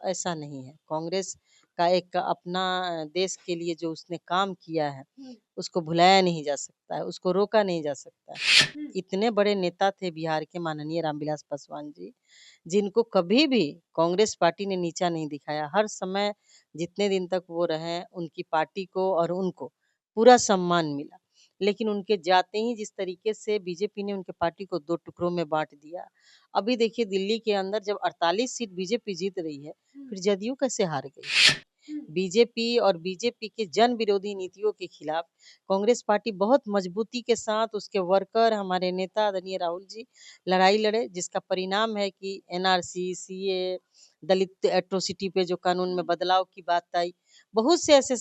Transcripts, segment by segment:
ऐसा नहीं है। कांग्रेस का एक अपना देश के लिए जो उसने काम किया है, उसको भुलाया नहीं जा सकता है, उसको रोका नहीं जा सकता है। इतने बड़े नेता थे बिहार के माननीय रामविलास पासवान जी, जिनको कभी भी कांग्रेस पार्टी ने नीचा नहीं दिखाया। हर समय जितने दिन तक वो रहे, उनकी पार्टी को और उनको पूरा सम्मान मिला। लेकिन उनके जाते ही जिस तरीके से बीजेपी ने उनके पार्टी को 2 टुकड़ों में बाँट दिया। अभी देखिए दिल्ली के अंदर जब 48 सीट बीजेपी जीत रही है, फिर जदयू कैसे हार गई? बीजेपी और बीजेपी के जन विरोधी नीतियों के खिलाफ कांग्रेस पार्टी बहुत मजबूती के साथ उसके वर्कर हमारे नेता आदरणीय राहुल जी लड़ाई लड़े, जिसका परिणाम है कि एनआरसी, सीए, दलित एट्रोसिटी पे जो कानून में बदलाव की बात आई, बहुत से ऐसे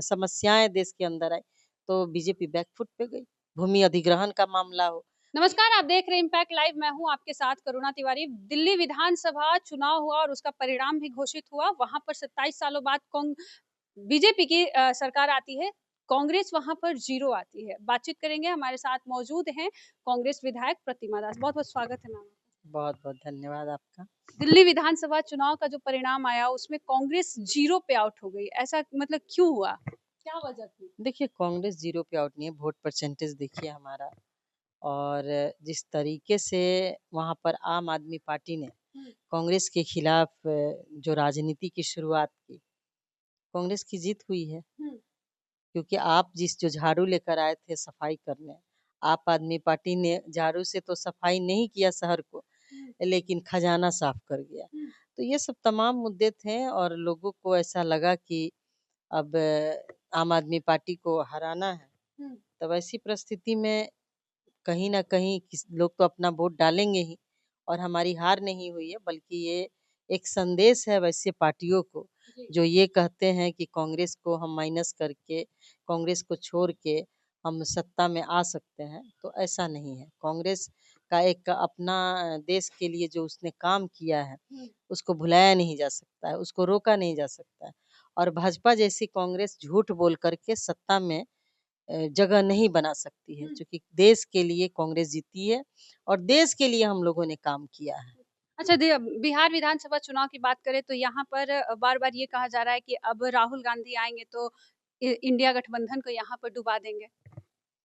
समस्याएं देश के अंदर आई, तो बीजेपी बैकफुट पे गई। भूमि अधिग्रहण का मामला हो। नमस्कार, आप देख रहे हैं इम्पैक्ट लाइव। मैं हूं आपके साथ करुणा तिवारी। दिल्ली विधानसभा चुनाव हुआ और उसका परिणाम भी घोषित हुआ। वहां पर 27 सालों बाद बीजेपी की सरकार आती है। कांग्रेस वहां पर जीरो आती है। बातचीत करेंगे, हमारे साथ मौजूद हैं कांग्रेस विधायक प्रतिमा दास। बहुत बहुत स्वागत है मैम। बहुत बहुत धन्यवाद आपका। दिल्ली विधानसभा चुनाव का जो परिणाम आया उसमें कांग्रेस जीरो पे आउट हो गई, ऐसा मतलब क्यों हुआ, क्या वजह थी? देखिए कांग्रेस जीरो पे आउट नहीं है, वोट परसेंटेज देखिए हमारा। और जिस तरीके से वहाँ पर आम आदमी पार्टी ने कांग्रेस के खिलाफ जो राजनीति की शुरुआत की, कांग्रेस की जीत हुई है। क्योंकि आप जो झाड़ू लेकर आए थे सफाई करने, आप आदमी पार्टी ने झाड़ू से तो सफाई नहीं किया शहर को, लेकिन खजाना साफ कर गया। तो ये सब तमाम मुद्दे थे और लोगों को ऐसा लगा कि अब आम आदमी पार्टी को हराना है। तब ऐसी परिस्थिति में कहीं न कहीं लोग तो अपना वोट डालेंगे ही, और हमारी हार नहीं हुई है, बल्कि ये एक संदेश है वैसे पार्टियों को जो ये कहते हैं कि कांग्रेस को हम माइनस करके, कांग्रेस को छोड़ के हम सत्ता में आ सकते हैं, तो ऐसा नहीं है। कांग्रेस का एक अपना देश के लिए जो उसने काम किया है, उसको भुलाया नहीं जा सकता है, उसको रोका नहीं जा सकता है। और भाजपा जैसी कांग्रेस झूठ बोल कर के सत्ता में जगह नहीं बना सकती है, क्योंकि देश के लिए कांग्रेस जीती है और देश के लिए हम लोगों ने काम किया है। अच्छा, बिहार विधानसभा चुनाव की बात करें तो यहाँ पर बार-बार ये कहा जा रहा है कि अब राहुल गांधी आएँगे तो इंडिया गठबंधन को यहाँ पर डुबा देंगे।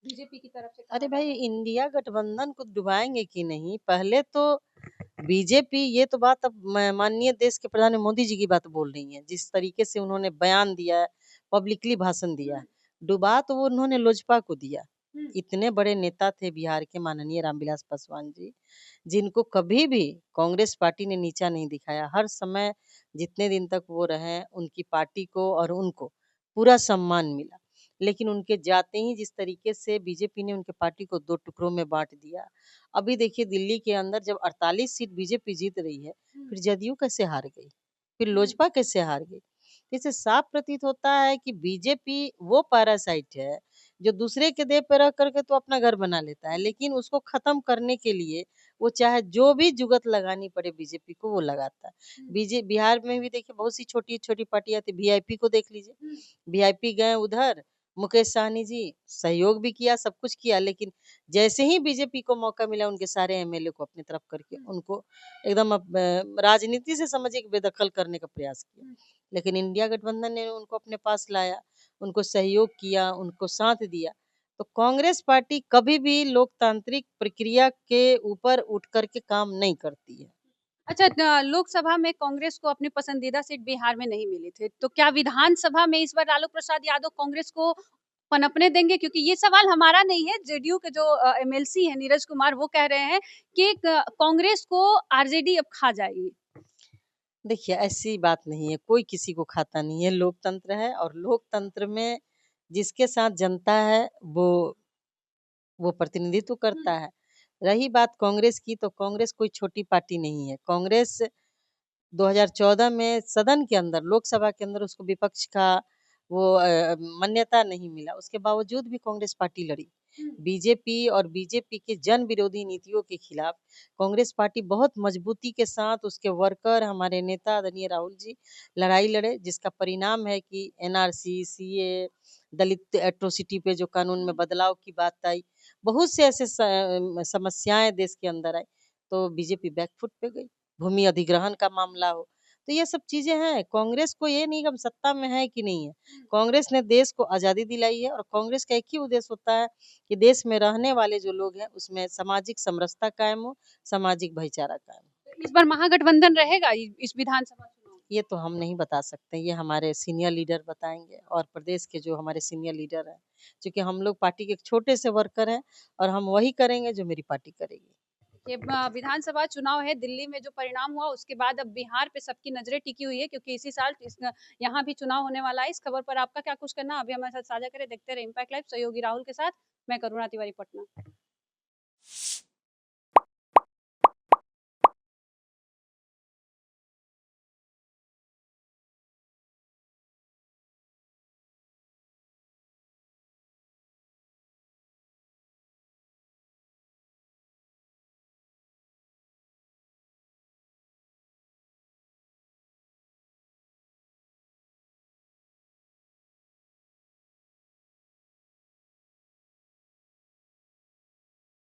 बीजेपी की तरफ से कहा अरे जा भाई रहा है। इंडिया गठबंधन को डुबाएंगे कि नहीं, पहले तो बीजेपी, ये तो बात अब माननीय देश के प्रधान मोदी जी की बात बोल रही हैं, जिस तरीके से उन्होंने बयान दिया है, पब्लिकली भाषण दिया है, डुबा तो वो उन्होंने लोजपा को दिया। इतने बड़े नेता थे बिहार के माननीय रामविलास पासवान जी, जिनको कभी भी कांग्रेस पार्टी ने नीचा नहीं दिखाया। हर समय जितने दिन तक वो रहे, उनकी पार्टी को और उनको पूरा सम्मान मिला। लेकिन उनके जाते ही जिस तरीके से बीजेपी ने उनके पार्टी को 2 टुकड़ों में बाँट दिया। अभी देखिए दिल्ली के अंदर जब 48 सीट बीजेपी जीत रही है, फिर जदयू कैसे हार गई? फिर लोजपा कैसे हार गई? इससे साफ प्रतीत होता है कि बीजेपी वो पैरासाइट है, जो दूसरे के देह पे रह कर के तो अपना घर बना लेता है, लेकिन उसको खत्म करने के लिए वो चाहे जो भी जुगत लगानी पड़े बीजेपी को, वो लगाता है। बिहार में भी देखिए बहुत सी छोटी-छोटी पार्टियाँ थी, वीआईपी को देख लीजिए। वीआईपी गए उधर, मुकेश सहनी जी सहयोग भी किया, सब कुछ किया, लेकिन जैसे ही बीजेपी को मौका मिला, उनके सारे एमएलए को अपनी तरफ करके उनको एकदम राजनीति से समझिए कि बेदखल करने का प्रयास किया। लेकिन इंडिया गठबंधन ने उनको अपने पास लाया, उनको सहयोग किया, उनको साथ दिया। तो कांग्रेस पार्टी कभी भी लोकतांत्रिक प्रक्रिया के ऊपर उठ कर के काम नहीं करती है। अच्छा, लोकसभा में कांग्रेस को अपनी पसंदीदा सीट बिहार में नहीं मिली थी, तो क्या विधानसभा में इस बार लालू प्रसाद यादव कांग्रेस को पनपने देंगे? क्योंकि ये सवाल हमारा नहीं है, जेडीयू के जो एमएलसी हैं नीरज कुमार, वो कह रहे हैं कि कांग्रेस को आरजेडी अब खा जाएगी। देखिए ऐसी बात नहीं है, कोई किसी को खाता नहीं है, लोकतंत्र है और लोकतंत्र में जिसके साथ जनता है वो प्रतिनिधित्व करता है। रही बात कांग्रेस की, तो कांग्रेस कोई छोटी पार्टी नहीं है। कांग्रेस 2014 में सदन के अंदर, लोकसभा के अंदर उसको विपक्ष का वो मान्यता नहीं मिला, उसके बावजूद भी कांग्रेस पार्टी लड़ी। बीजेपी और बीजेपी के जन विरोधी नीतियों के खिलाफ कांग्रेस पार्टी बहुत मजबूती के साथ उसके वर्कर हमारे नेता आदरणीय राहुल जी लड़ाई लड़े, जिसका परिणाम है कि एनआरसी, सीए, दलित एट्रोसिटी पे जो कानून में बदलाव की बात आई, बहुत से ऐसे समस्याएं देश के अंदर आई, तो बीजेपी बैकफुट पे गई। भूमि अधिग्रहण का मामला हो, तो ये सब चीज़ें हैं। कांग्रेस को ये नहीं कि हम सत्ता में हैं कि नहीं है। कांग्रेस ने देश को आज़ादी दिलाई है और कांग्रेस का एक ही उद्देश्य होता है कि देश में रहने वाले जो लोग हैं उसमें सामाजिक समरसता कायम हो, सामाजिक भाईचारा कायम हो। इस बार महागठबंधन रहेगा इस विधानसभा चुनाव में? ये तो हम नहीं बता सकते, ये हमारे सीनियर लीडर बताएँगे और प्रदेश के जो हमारे सीनियर लीडर हैं। चूँकि हम लोग पार्टी के एक छोटे से वर्कर हैं और हम वही करेंगे जो मेरी पार्टी करेगी। ये विधानसभा चुनाव है, दिल्ली में जो परिणाम हुआ उसके बाद अब बिहार पे सबकी नजरें टिकी हुई है, क्योंकि इसी साल यहाँ भी चुनाव होने वाला है। इस खबर पर आपका क्या कुछ करना, अभी हमारे साथ साझा करें। देखते रहे इम्पैक्ट लाइव। सहयोगी राहुल के साथ मैं करुणा तिवारी, पटना।